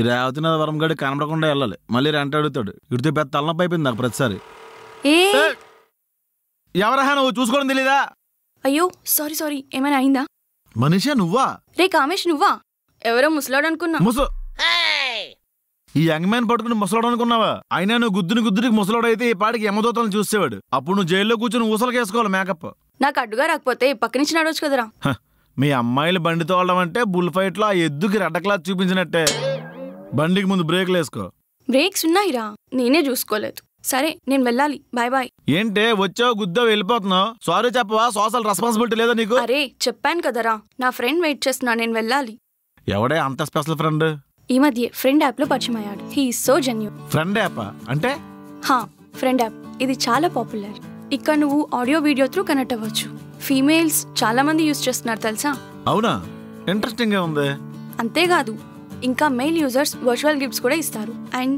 రేవతినాథ వరం గడి కనబడకుండా వెళ్ళాలి. మళ్ళీ రెంట్ అడుగుతాడు. ఇడితే పెద్ద తలనొప్పి అయిపోయింది నాకు ప్రతిసారి. ఎవరహా నువ్వు చూసుకోవడం తెలీదా? అయ్యో సారీ ఏమైనా అయిందా? మనిషా నువ్వా? రే కామేష్ నువ్వా? ఎవరో ముసలాడు అనుకున్నా. ఈ యంగ్ మ్యాన్ పట్టుకుని ముసలాడు అనుకున్నావా? అయినా నువ్వు గుద్దునికి ముసలాడు అయితే ఈ పాటికి యమదూతలను చూసేవాడు. అప్పుడు నువ్వు జైల్లో కూర్చొని ఊసలకేసుకోవాలి మేకప్. నాకు అడ్డుగా రాకపోతే పక్క నుంచి నడవచ్చు కదరా. మీ అమ్మాయిలు బండి తోలడం అంటే బుల్ ఫైట్ లో ఆ ఎద్దుకి రెడ్ క్లాత్ చూపించినట్టే. బండికి ముందు బ్రేక్లు వేసుకో. బ్రేక్స్ ఉన్నాయిరా, నేనే చూసుకోలేదు. సరే నేను వెళ్ళాలి, బాయ్ బాయ్. ఏంటే వచ్చావు గుద్దావు వెళ్ళిపోతున్నావు? సారీ చెప్పవా? సోషల్ రెస్పాన్సిబిలిటీ లేదా నీకు? అరే చెప్పాను కదరా, నా ఫ్రెండ్ వెయిట్ చేస్తున్నా, నేను వెళ్ళాలి. ఎవడే అంత స్పెషల్ ఫ్రెండ్? ఈ మధ్య ఫ్రెండ్ యాప్ లో పరిచయం అయ్యాడు. He is so genuine. Friend app అంటే? Friend app. ఇది చాలా పాపులర్. ఇక్కడ నువ్వు ఆడియో వీడియో త్రూ కనెక్ట్ అవ్వచ్చు. ఫీమేల్స్ చాలా మంది యూజ్ చేస్తున్నారు తెలుసా? అవునా? ఇంట్రెస్టింగ్ గా ఉంది. అంతేకాదు ఇంకా మెయిల్ యూజర్స్ వర్చువల్ గిఫ్ట్స్ కూడా ఇస్తారు. And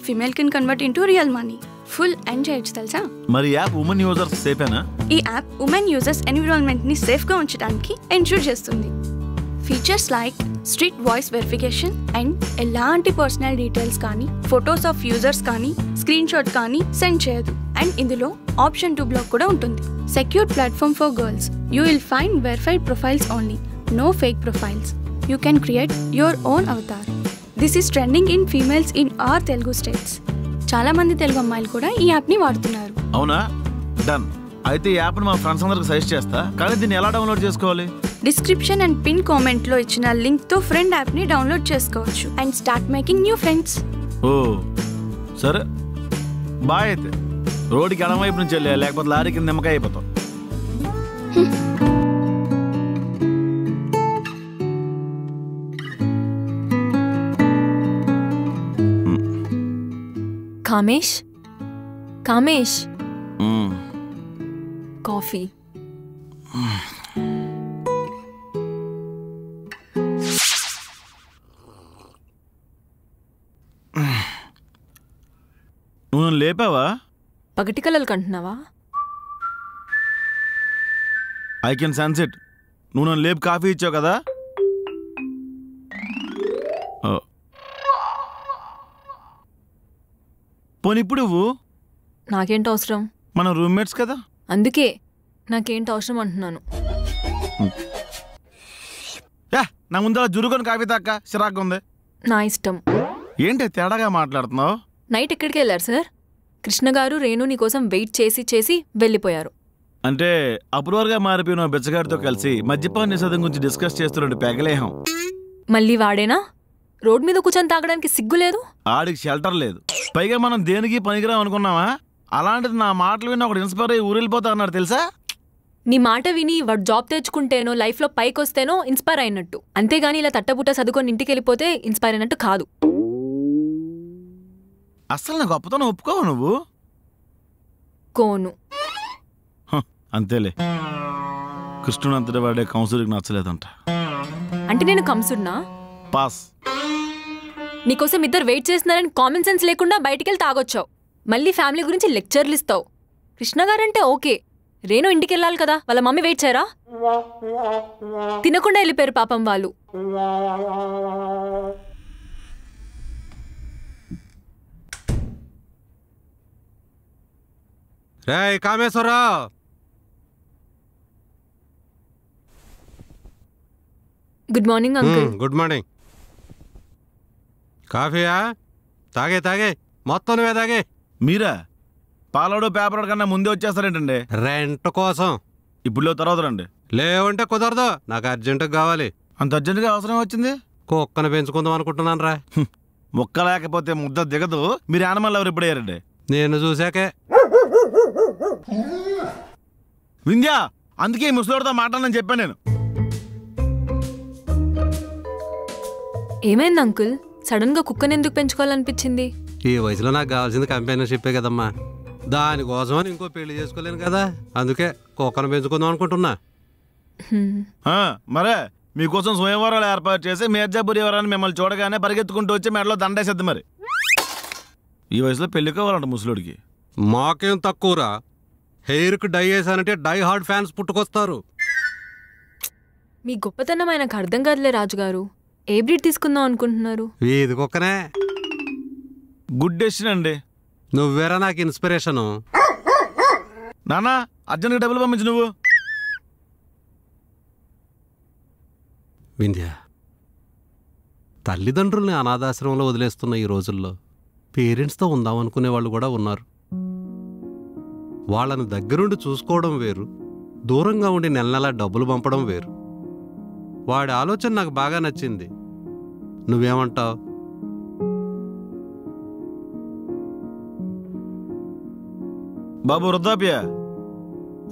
female can convert into real money. Full enjoy చేయొచ్చు తెలుసా? మరి యాప్ ఉమెన్ యూజర్స్ సేఫేనా? ఈ యాప్ ఉమెన్ యూజర్స్ ఎన్విరాన్మెంట్ ని సేఫ్ గా ఉంచడానికి ఎన్ష్యూర్ చేస్తుంది. Features like strict voice verification and ఎలాంటి పర్సనల్ డీటెయిల్స్ కానీ, ఫొటోస్ ఆఫ్ యూజర్స్ కానీ, స్క్రీన్ షాట్ కానీ సెండ్ చేయదు. అండ్ ఇందులో ఆప్షన్ టు బ్లాక్ కూడా ఉంటుంది. Secure platform for girls. You will find verified profiles only, no fake profiles. You can create your own avatar. This is trending in females in our Telugu states. చాలా మంది తెలుగు అమ్మాయిలు కూడా ఈ app ని వాడుతున్నారు. అవునా? డన్. అయితే ఈ యాప్ ని మా ఫ్రెండ్స్ అందరికి సజెస్ట్ చేస్తా. కానీ దీన్ని ఎలా డౌన్లోడ్ చేసుకోవాలి? డిస్క్రిప్షన్ అండ్ పిన్ కామెంట్ లో ఇచ్చిన లింక్ తో ఫ్రెండ్ యాప్ ని డౌన్లోడ్ చేసుకోవచ్చు and start making new friends. ఓ సరే బాయ్. అయితే రోడ్డుకి ఎడమవైపు నుంచి వెళ్ళా, లేకపోతే లారీ కింద నిమ్మకాయ అయిపోతాం. కామేష్ కామేష్ కాఫీ. నువ్వు లేపావా? పగటి కలలు కంటున్నావా? I can sense it. నువ్వు నన్ను లేపు కాఫీ ఇచ్చావు కదా. పోనీ ఇప్పుడు నువ్వు? నాకేంటి అవసరం? మన రూమ్మేట్స్ కదా. అందుకే నాకేంటి అవసరం అంటున్నాను. నా ముందు అలా జురుకొని కాఫీ తాక్క చిరాకు ఉంది. నా ఇష్టం. ఏంటి తేడాగా మాట్లాడుతున్నావు? నైట్ ఎక్కడికి వెళ్ళారు సార్? కృష్ణ గారు రేణు నీ కోసం వెయిట్ చేసి వెళ్ళిపోయారు. అంటే అప్రూవర్గా మారిపోయిన బిచ్చగాడితో కలిసి మద్యపాన నిషేధం గురించి డిస్కస్ చేస్తున్నట్టు పెగలేహం. మళ్ళీ వాడేనా? రోడ్ మీద కూర్చొని తాగడానికి సిగ్గు లేదు? ఆడికి షెల్టర్ లేదు. పైగా మనం దేనికి పనికిరాం అనుకున్నావా? అలాంటిది నా మాటలు విని ఒకటి ఇన్స్పైర్ అయ్యి ఊరెళ్ళిపోతా అన్నాడు తెలుసా? నీ మాట విని వాడు జాబ్ తెచ్చుకుంటేనో లైఫ్లో పైకి వస్తేనో ఇన్స్పైర్ అయినట్టు, అంతేగాని ఇలా తట్టబుట్ట చదువుకొని ఇంటికి వెళ్ళిపోతే ఇన్స్పైర్ అయినట్టు కాదు. అసలు నా గొప్పతనం ఒప్పుకోవు నువ్వు? కోను. అంతేలే, కృష్ణుడు అంతటి వాడే కంసుడికి నచ్చలేదంట. అంటే నేను కంసుడినా? పాస్. నీకోసం ఇద్దరు వెయిట్ చేస్తున్నారని కామన్ సెన్స్ లేకుండా బయటికి వెళ్ళి తాగొచ్చావు. మళ్ళీ ఫ్యామిలీ గురించి లెక్చర్లు ఇస్తావు. కృష్ణ గారంటే ఓకే, రేణు ఇంటికి వెళ్ళాలి కదా, వాళ్ళ మమ్మీ వెయిట్ చేయరా? తినకుండా వెళ్ళిపోయారు పాపం వాళ్ళు. రేయ్ Kameswararao, good morning uncle. Good morning. కాఫీయా? తాగే మొత్తం నువ్వే తాగే. మీరా? పాలోడు పేపర్ కన్నా ముందే వచ్చేస్తారేంటండి? రెంట్ కోసం. ఇప్పుడు తర్వాత రండి. లేవంటే కుదరదు, నాకు అర్జెంటుగా కావాలి. అంత అర్జెంటుగా అవసరం వచ్చింది? కుక్కను పెంచుకుందాం అనుకుంటున్నాను రా. మొక్క లేకపోతే ముద్ద దిగదు. మీరు యానిమల్ ఎవరు ఎప్పుడయ్యారండి? నేను చూసాకే. వింధ్యా, అందుకే ఈ ముసలోడితో మాట్లాడనని చెప్పాను నేను. ఏమైంది అంకుల్? సడన్ గా కుక్కని ఎందుకు పెంచుకోవాలనిపించింది? ఈ వయసులో నాకు కావాల్సింది కంపెనీషిప్పే కదమ్మా. దానికోసమని ఇంకో పెళ్లి చేసుకోలేను కదా, అందుకే కుక్కను పెంచుకుందాం అనుకుంటున్నా. మరే మీకోసం స్వయంవరాలు ఏర్పాటు చేసి మీర్జాపూర్ ఎవరని మిమ్మల్ని చూడగానే పరిగెత్తుకుంటూ వచ్చి మెడలో దండేసేద్ది. మరి ఈ వయసులో పెళ్లి కావాలంట ముసలుడికి. మాకేం తక్కువరా, హెయిర్కి డై వేసానంటే డై హార్డ్ ఫ్యాన్స్ పుట్టుకొస్తారు. మీ గొప్పతనం ఆయనకు అర్థం కాదులే రాజుగారు. ఏ బ్రీడ్ తీసుకుందాం అనుకుంటున్నారు? వీధి కుక్కనే. గుడ్ డెసిషన్ అండి. నువ్వేరా నాకు ఇన్స్పిరేషను. నానా అర్జెంట్గా డబ్బులు పంపించు నువ్వు. వింధ్య, తల్లిదండ్రుల్ని అనాథాశ్రమంలో వదిలేస్తున్న ఈ రోజుల్లో పేరెంట్స్తో ఉందామనుకునే వాళ్ళు కూడా ఉన్నారు. వాళ్ళని దగ్గరుండి చూసుకోవడం వేరు, దూరంగా ఉండి నెల నెలా డబ్బులు పంపడం వేరు. వాడి ఆలోచన నాకు బాగా నచ్చింది. నువ్వేమంటావు? బాబు వృద్ధాప్య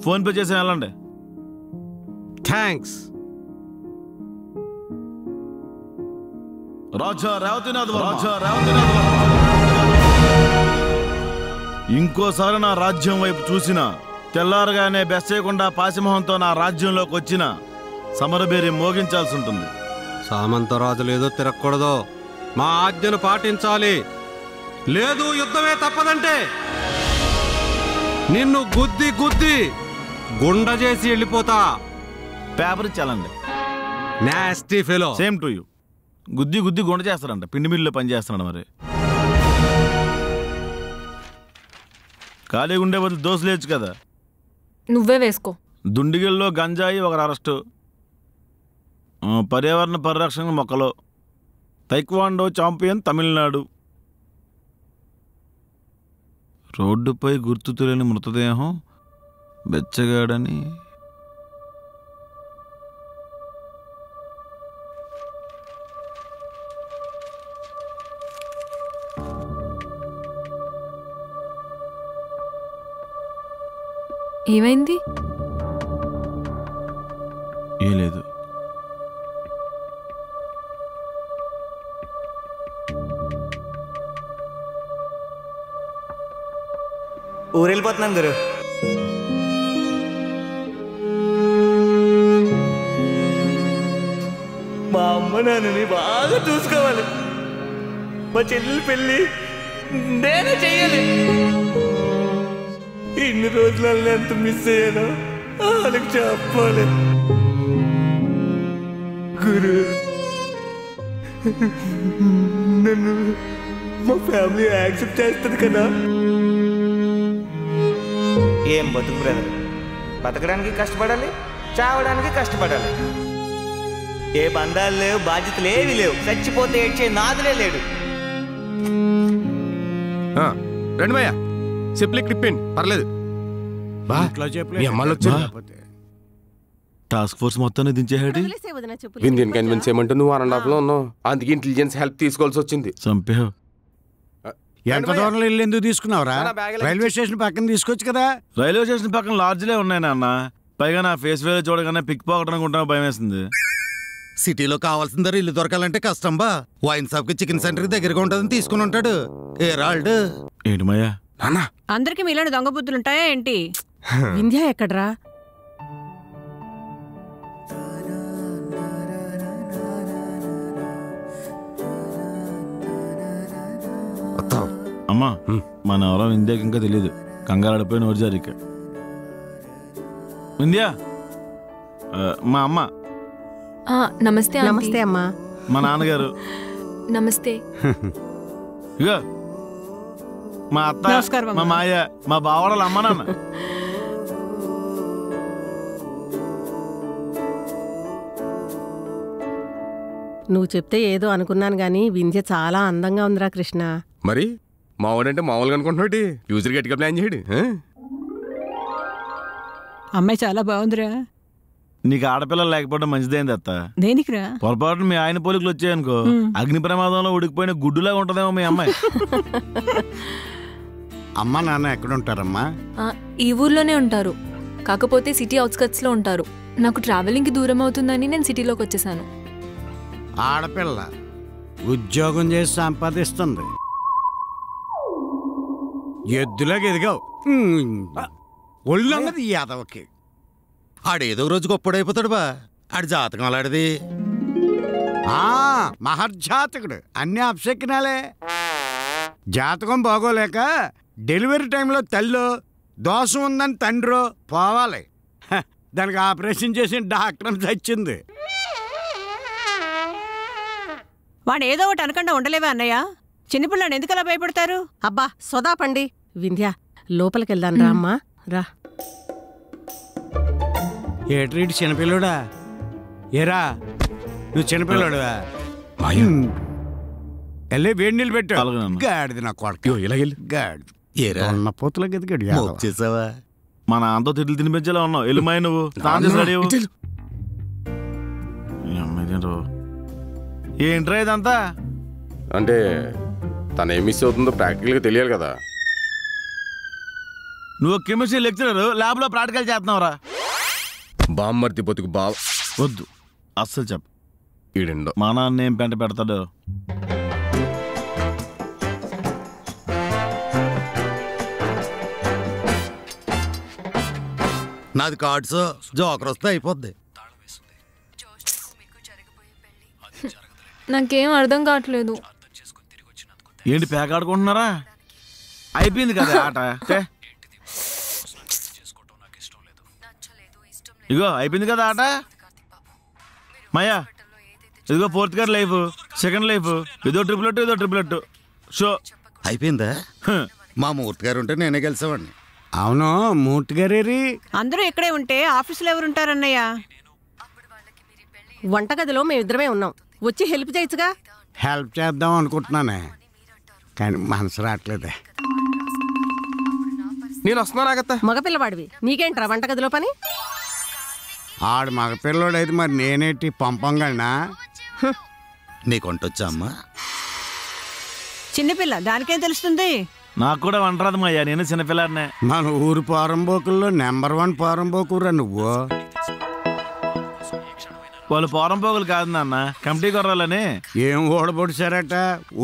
ఫోన్పే చేసి వెళ్ళండి. థ్యాంక్స్. రాజా రేవతినాథ్ ఇంకోసారి నా రాజ్యం వైపు చూసినా, తెల్లారగానే బెస్సేయకుండా పాసిమోహంతో నా రాజ్యంలోకి వచ్చిన సమరబేరి మోగించాల్సి ఉంటుంది. సామంతరాజులు ఏదో తిరగకూడదు, మా ఆజ్ఞను పాటించాలి. లేదు యుద్ధమే తప్పదంటే నిన్ను గుద్ది గుద్ది గుండ చేసి వెళ్ళిపోతా. పేపర్ ఇచ్చాలండి. Nasty fellow. Same to you. గుద్ది గుద్ది గుండ చేస్తారంట, పిండి మిల్లులో పని చేస్తున్నాడు. మరి ఖాళీగా ఉండే బదులు దోశ లేచ్చు కదా. నువ్వే వేసుకో. దుండిగల్లో గంజాయి ఒకరు అరెస్టు, పర్యావరణ పరిరక్షణ మొక్కలు, తైక్వాండో ఛాంపియన్ తమిళనాడు, రోడ్డుపై గుర్తు తెలియని మృతదేహం బెచ్చగాడని. ఏమైంది? ఏ లేదు. ఊరెళ్ళిపోతున్నాను గురు. మా అమ్మ నాన్నని బాగా చూసుకోవాలి. మా చెల్లెలు పెళ్ళి నేనే చెయ్యాలి. ఇన్ని రోజులలో ఎంత మిస్ అయ్యానో వాళ్ళకి చెప్పాలి. గురు, నన్ను మా ఫ్యామిలీ యాక్సెప్ట్ చేస్తుంది కదా? ఏం బతుకు బ్రదర్, బతకడానికి కష్టపడాలి, చావడానికి కష్టపడాలి. ఏ బంధాలు లేవు, బాధ్యతలు ఏవి లేవు. చచ్చిపోతే ఏడ్చే నాదులే లేడు. రండి భయ్యా, సిప్లీ క్లిప్పిండి, పర్లేదు. టాస్క్ ఫోర్స్ మొత్తాన్ని దించేహాడి. వింధ్యన్ కన్విన్స్ చేయమంటే నువ్వు 1.5 లో ఉన్నావు. అందుకే ఇంటెలిజెన్స్ హెల్ప్ తీసుకోవాల్సి వచ్చింది. చంపేహో. ఎంత దూరంలో వెళ్ళి ఎందుకు తీసుకున్నావురా? రైల్వే స్టేషన్ పక్కన తీసుకోవచ్చు కదా. రైల్వే స్టేషన్ పక్కన లాడ్జ్లే ఉన్నాయి నాన్న. పైగా నా ఫేస్ వేరే చూడగానే పిక్ పాకెట్ అనుకుంటా, భయం వేసింది. సిటీలో కావాల్సిన ధర ఇల్లు దొరకాలంటే కష్టం బా. వైన్ షాప్ కి చికెన్ సెంటర్ దగ్గరగా ఉంటుందని తీసుకుని ఉంటాడు. ఏ రాల్డ్ ఏంటి మయ్యా? అందరికి మీలాంటి దొంగ బుద్ధులుంటాయా ఏంటి? వింధ్య ఎక్కడ్రా? అమ్మా, మన ఎవరో వింధ్యాకి ఇంకా తెలీదు. కంగారు ఆడిపోయి నోరు జారిక. వింధ్యా మా అమ్మ. నమస్తే. నమస్తే అమ్మా. మా నాన్నగారు. నమస్తే. ఇగో మా అత్త, మా మాయ, మా బావడల అమ్మ నాన్న. నువ్వు చెప్తే ఏదో అనుకున్నాను గాని వింధ్య చాలా అందంగా ఉందిరా కృష్ణ. మరి మావాడంటే మామూలుగా అనుకుంటున్నాడు, ఫ్యూచర్ గట్టిగా ప్లాన్ చేయడు. అమ్మాయి చాలా బాగుందిరా. నీకు ఆడపిల్లలు లేకపోవడం మంచిదైంది అత్త. దేనికిరా? పొరపాటున మీ ఆయన పోలికలు వచ్చాయనుకో, అగ్ని ప్రమాదంలో ఉడికిపోయిన గుడ్డులాగా ఉంటదేమో మీ అమ్మాయి. అమ్మ నాన్న ఎక్కడుంటారమ్మా? ఈ ఊర్లోనే ఉంటారు, కాకపోతే సిటీ అవుట్స్కట్స్ లో ఉంటారు. నాకు ట్రావెలింగ్ కి దూరం అవుతుందని నేను సిటీలోకి వచ్చేసాను. ఆడపిల్ల ఉద్యోగం చేసి సంపాదిస్తుంది. ఎద్దులాగా ఎదిగావు. ఒళ్ళన్నది యాదవకి. ఆడేదో రోజు గొప్పడైపోతాడు బా. ఆడి జాతకం అలాడిది. మహర్జాతకుడు, అన్ని అప్సెక్కినాలే. జాతకం బాగోలేక డెలివరీ టైంలో తల్లో దోషం ఉందని తండ్రో పోవాలి. దానికి ఆపరేషన్ చేసిన డాక్టర్ చచ్చింది. వాడు ఏదో ఒకటి అనకుండా ఉండలేవా అన్నయ్య? చిన్నపిల్లాడు ఎందుకలా భయపడతారు? అబ్బా సోదాపండి. వింధ్య లోపలికెళ్దాం రా అమ్మా, రా. ఏట్రీటి చిన్నపిల్లోడా? ఏరా నువ్వు చిన్నపిల్లోడువా? వెళ్ళి వేడి నీళ్ళు పెట్టు. గాడిది నా కొడుకు. గాడిది ఏరా ఉన్న పోతుల గదిగాడు. చేసావా? మన అంతా తిట్లు తినిపించేలా ఉన్నావు. ఎల్లుమాయి నువ్వు స్నానం చేసి రెడీ అవ్వు. ఏంట్రా ఇదంతా? అంటే తను ఏం మిస్ అవుతుందో ప్రాక్టికల్గా తెలియాలి కదా. నువ్వు కెమిస్ట్రీ లెక్చరర్, ల్యాబ్లో ప్రాక్టికల్ చేస్తున్నావురా. బామ్మర్ది బతుకు బావ. వద్దు అస్సలు చెప్పు. ఈడెండో మా నాన్న ఏం పెంట పెడతాడు. నాది కార్డ్స్ జోకర్ వస్తే అయిపోద్ది. నాకేం అర్థం కావట్లేదు. ఏంటి పేకాడుకుంటున్నారా? అయిపోయింది కదా ఆట. ఇగో అయిపోయింది కదా ఆట. మాయా ఇదిగో 4th gear life, 2nd life, ఇదో ట్రిపుల్ షో అయిపోయిందా? మా మూర్తి గారు ఉంటే నేనే గెలిచేవాడిని. అవును మూర్తి గారేరి. అందరూ ఇక్కడే ఉంటే ఆఫీసులో ఎవరుంటారన్నయ్య? వంటగదిలో మేమిద్దరమే ఉన్నాం, వచ్చి హెల్ప్ చేయొచ్చుగా. హెల్ప్ చేద్దాం అనుకుంటున్నానే, కానీ మనసు రావట్లేదే. నేను వస్తున్నాను ఆగత్తా. మగపిల్లవాడివి, నీకేంట్రా వంటగదిలో పని? ఆడు మగపిల్లోడైతే మరి నేనేంటి పంపంగలనా? నీకు వంటొచ్చా అమ్మా? చిన్నపిల్ల, దానికేం తెలుస్తుంది? నాకు కూడా వంటరాదు మాయ్యా, నేను చిన్నపిల్లాడినే. మన ఊరు పోరంబోకుల్లో నెంబర్ 1 పోరంబోకురా నువ్వు. వాళ్ళు పోరంపోగులు కాదు నాన్న, కమిటీ కొర్రాలని. ఏం ఓడబొడిచారట?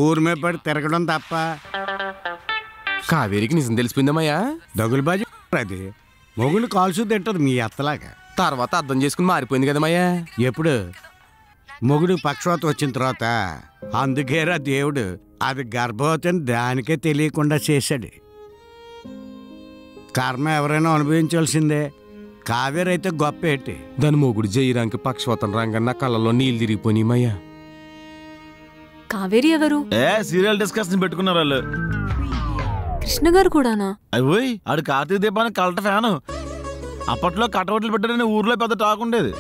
ఊరి మీద పడి తిరగడం తప్ప. కావేరికి నిజం తెలిసిపోయిందమ్మయ్యా. దగులుబాజీ అది మొగుళ్ళు కాల్చు తింటది మీ అత్తలాగా. తర్వాత అర్థం చేసుకుని మారిపోయింది కదమ్మయ్యా. ఎప్పుడు? మొగుడు పక్షవాతం వచ్చిన తర్వాత. అందుకేరా దేవుడు అది గర్భవతిని దానికే తెలియకుండా చేశాడు. కర్మ ఎవరైనా అనుభవించాల్సిందే. కావేరి అయితే గొప్ప ఏంటి? దాని మొగుడు జయరాంకి పక్షవాతం రాంగన్న కళ్ళలో నీళ్ళు తిరిగిపోయినామయ్యా. కావేరి ఎవరు? సీరియల్ డిస్కషన్ పెట్టుకున్నారు వాళ్ళు. కృష్ణ గారు కూడానా? అయ్యి ఆడు కార్తీక దీపానికి కలట ఫ్యాను. అప్పట్లో కటౌట్లు పెట్టారని ఊర్లో పెద్ద టాక్ ఉండేది.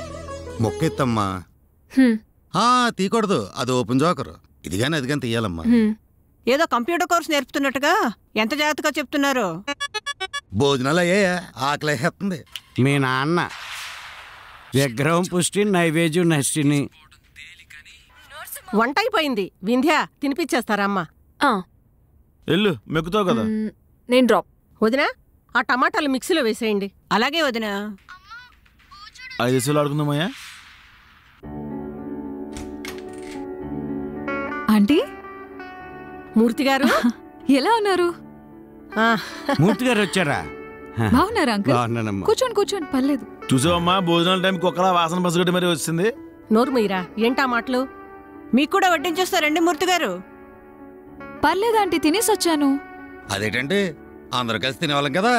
మొక్కెత్తమ్మా. తీయకూడదు, అది ఓపెన్ జోకరు. ఇదిగాని అదిగాని తీయాలమ్మా. ఏదో కంప్యూటర్ కోర్స్ నేర్పుతున్నట్టుగా ఎంత జాగ్రత్తగా చెప్తున్నారు. భోజనాలు అయ్యాయా? ఆకలి వేస్తుంది. మీ నాన్న విగ్రహం పుష్టి నైవేద్యం నష్టిని. వంట అయిపోయింది. వింధ్య తినిపించేస్తారమ్మా. వెళ్ళు, మెక్కుతావు కదా. నేను డ్రాప్. వదినా ఆ టమాటాలు మిక్సీలో వేసేయండి. అలాగే వదినా. 5 నిమిషాలు ఆడుకుందామయ్యా. ఆంటీ, మూర్తి గారు ఎలా ఉన్నారు? మూర్తి గారు వచ్చారా? బాగున్నారా అంకుల్? బాగున్నానమ్మా. కూర్చోండి పర్లేదు. చూసావమ్మా, భోజనాల టైంకి ఒక్కలా వాసన పసగట్టి మరీ వచ్చింది. నోరు మీరా, ఏంటా మాటలు? మీకు కూడా వడ్డించేస్తారండి మూర్తి గారు? పర్లేదు ఆంటీ, తినేసి వచ్చాను. అదేంటంటే అందరు కలిసి తినేవాళ్ళం కదా,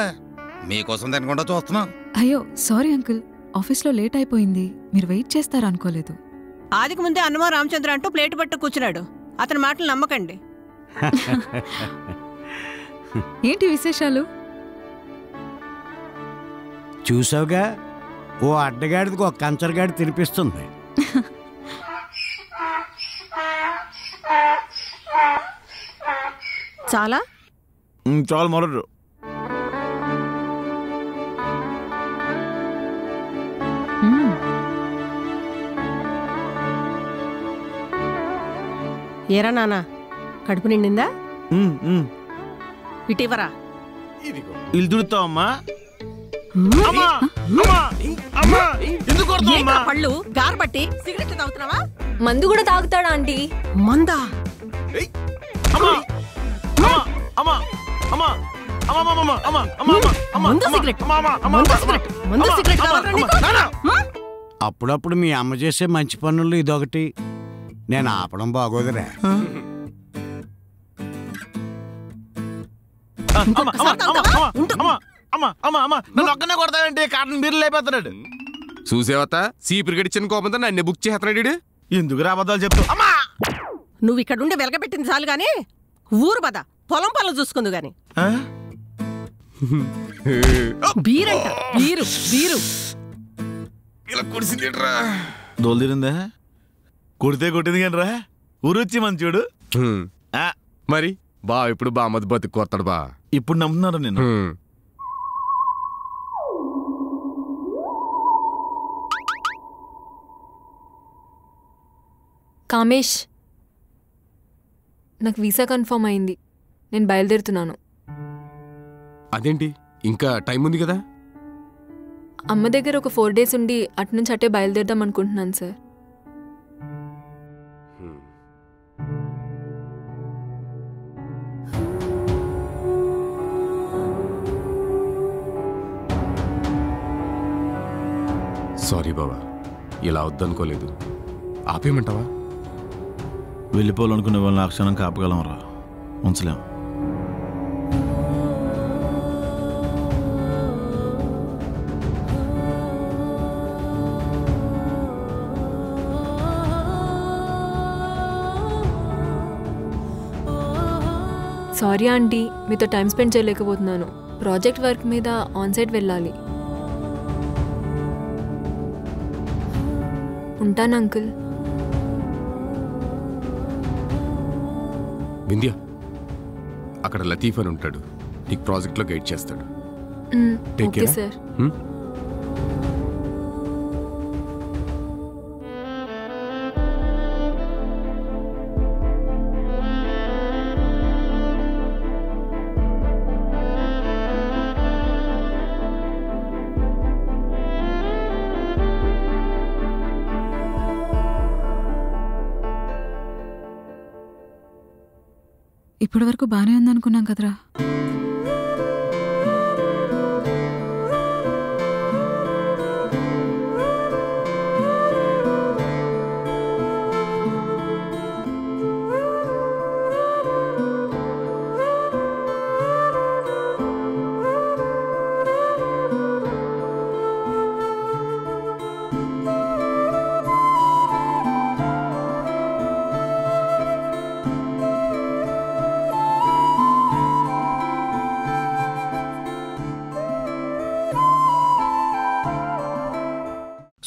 మీకోసం తినకుండా చూస్తున్నాం. అయ్యో సారీ అంకుల్, ఆఫీస్లో లేట్ అయిపోయింది. మీరు వెయిట్ చేస్తారా అనుకోలేదు. ఆదికి ముందే అన్నమో రామచంద్ర అంటూ ప్లేట్ పట్టు కూర్చున్నాడు. అతని మాటలు నమ్మకండి. ఏంటి విశేషాలు? చూసావుగా, ఓ అడ్డగాడికి ఒక కంచరగాడి తినిపిస్తుంది. చాలా చాలా మొరడు. ఏరా నానా, కడుపు నిండిందా? ఇటీవరా ఇల్లు దుడుతావమ్మా. పళ్ళు గారబట్టి సిగరెట్ తాగుతున్నావా? మందు కూడా తాగుతాడా ఆంటీ? మందా? అప్పుడప్పుడు మీ అమ్మ చేసే మంచి పనులు ఇదొకటి. నేను ఆపడం బాగోదురా. కొడతావేంటి? కాటన్ బీర్లు అయిపోతున్నాడు. చూసేవత సీపురు గడిచిన కోపంతో నన్ను బుక్ చేస్తున్నాడు. ఎందుకు రాబద్దాలు చెప్తావు? నువ్వు ఇక్కడుండి వెలగబెట్టింది చాలు గాని ఊరు పద, పొలం పనులు చూసుకుందు గాని. బీరంట, బీరు బీరు. ఇలా కుడిసిందిరా దోలు తీరిందా? కొడితే కొట్టింది కానీ రా, ఊరొచ్చి మంచోడు. మరి బా ఇప్పుడు బామ్మది బతుకు కొత్తాడు బా. ఇప్పుడు నమ్ముతున్నారా నేను? కామేష్, నాకు వీసా కన్ఫర్మ్ అయింది. నేను బయలుదేరుతున్నాను. అదేంటి ఇంకా టైం ఉంది కదా? అమ్మ దగ్గర ఒక 4 days ఉండి అటు నుంచి అటే బయలుదేరదాం అనుకుంటున్నాను సార్. సారీ బాబా, ఇలా వద్దనుకోలేదు. ఆపేయమంటావా? వెళ్ళిపోవాలనుకునే వాళ్ళని ఆ క్షణం కాపగలం రా, ఉంచలేం. సారీ ఆంటీ, మీతో టైం స్పెండ్ చేయలేకపోతున్నాను. ప్రాజెక్ట్ వర్క్ మీద ఆన్సైట్ వెళ్ళాలి. ఉంటాను అంకుల్. వింధ్య, అక్కడ లతీఫ్ అని ఉంటాడు, నీకు ప్రాజెక్ట్లో గైడ్ చేస్తాడు. Take okay care. సార్. ఇప్పటి వరకు బానే ఉందనుకున్నాం కదరా.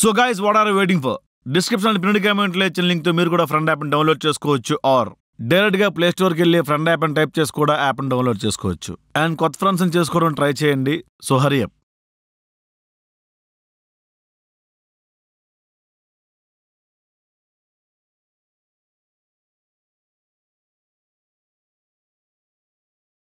So guys, what are waiting for? Description పిన్నడి కామెంట్లో ఇచ్చిన లింక్ తో మీరు కూడా ఫ్రెండ్ యాప్ డౌన్లోడ్ చేసుకోవచ్చు, ఆర్ డైరెక్ట్ గా ప్లే స్టోర్కి వెళ్ళి ఫ్రెండ్ యాప్ అని టైప్ చేసి కూడా యాప్ డౌన్లోడ్ చేసుకోవచ్చు. అండ్ కొత్త ఫ్రెండ్స్ చేసుకోవడం ట్రై చేయండి. So hurry up.